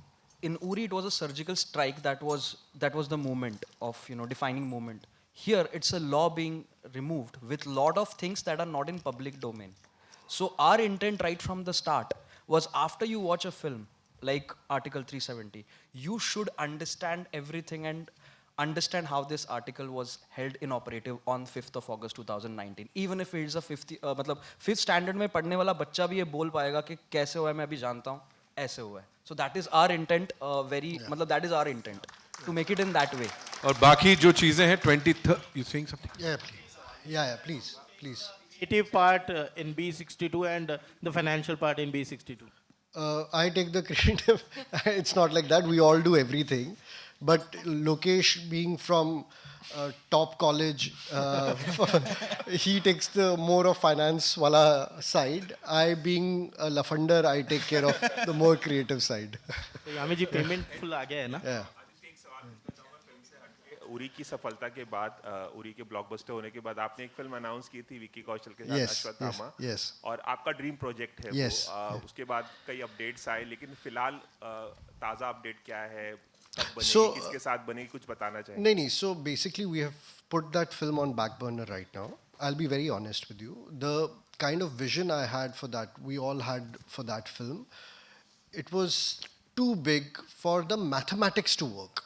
in Uri it was a surgical strike that was the moment of, you know, defining moment. Here it's a law being removed with lot of things that are not in public domain. So our intent right from the start was, after you watch a film like Article 370, you should understand everything and understand how this article was held inoperative on 5th of August 2019. Even if it is a 5th standard में पढ़ने वाला बच्चा भी ये बोल पाएगा कि कैसे हुआ है मैं अभी जानता हूँ, ऐसे हुआ है. So that is our intent, that is our intent, to make it in that way. और बाकी जो चीजें हैं 23rd, you saying something? Yeah, please. Yeah, please. Creative part in B62 and the financial part in B62. I take the creative. It's not like that. We all do everything. But Lokesh, being from top college, he takes the more of finance wala side. I, being a lafunder, I take care of the more creative side. Yami ji payment full आ गया है ना? Yeah. Uri की सफलता के बाद, उरी के blockbuster होने के बाद आपने एक फिल्म अनाउंस की थी विक्की कौशल के साथ, अश्वत्थामा. Yes. और आपका ड्रीम प्रोजेक्ट है Yes. वो. उसके बाद कई अपडेट्स आए, लेकिन फिलहाल ताज़ा अपडेट क्या है, कब बनेगी, किसके साथ बनेगी, कुछ बताना चाहिए? नहीं. So basically, we have put that film on back burner right now. I'll be very honest with you. The kind of vision I had for that, we all had for that film, it was too big for the mathematics to work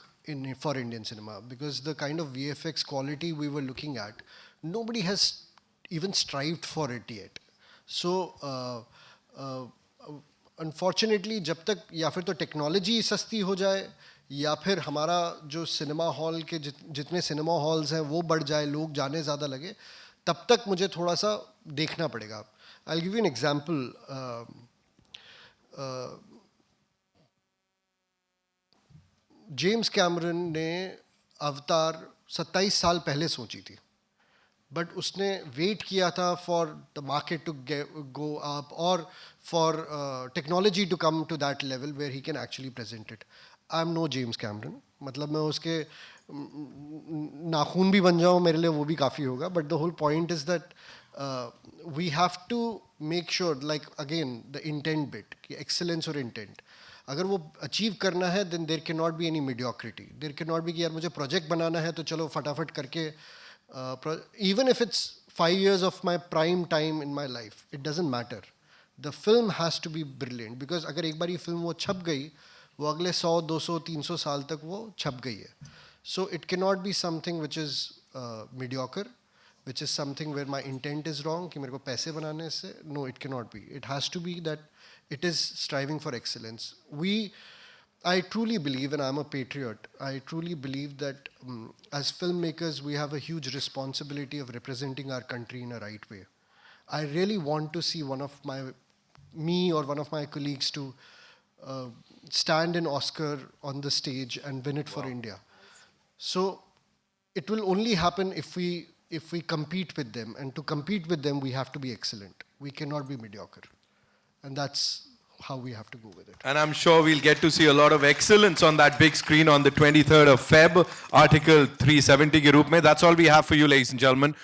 for Indian cinema, because the kind of VFX quality we were looking at, nobody has even strived for it yet. So unfortunately, जब तक या फिर तो technology सस्ती हो जाए, या फिर हमारा जो सिनेमा हॉल के जितने सिनेमा हॉल्स हैं वो बढ़ जाए, लोग जाने ज़्यादा लगे, तब तक मुझे थोड़ा सा देखना पड़ेगा. I'll give you an example. James Cameron ने अवतार 27 साल पहले सोची थी, बट उसने वेट किया था for the market to go up और for technology to come to that level where he can actually present it. I am no James Cameron, मतलब मैं उसके नाखून भी बन जाऊँ मेरे लिए वो भी काफ़ी होगा. But the whole point is that we have to make sure, like again the intent bit, कि एक्सेलेंस और इंटेंट अगर वो अचीव करना है, then there can not be any mediocrity. There can not be कि यार मुझे प्रोजेक्ट बनाना है तो चलो फटाफट करके, even if it's 5 years of my prime time in my life, it doesn't matter. The film has to be brilliant, because अगर एक बार ये फिल्म वो छप गई, वो अगले 100, 200, 300 साल तक वो छप गई है. So it cannot be something which is mediocre, which is something where my intent is wrong, कि मेरे को पैसे बनाने से. No, it cannot be. It has to be that it is striving for excellence. I truly believe, and I'm a patriot, I truly believe that as filmmakers, we have a huge responsibility of representing our country in a right way. I really want to see me or one of my colleagues to stand in Oscar on the stage and win it for India. So it will only happen if we compete with them, and to compete with them, we have to be excellent. We cannot be mediocre. And that's how we have to go with it. And I'm sure we'll get to see a lot of excellence on that big screen on the 23rd of Feb, Article 370 के रूप में. That's all we have for you, ladies and gentlemen.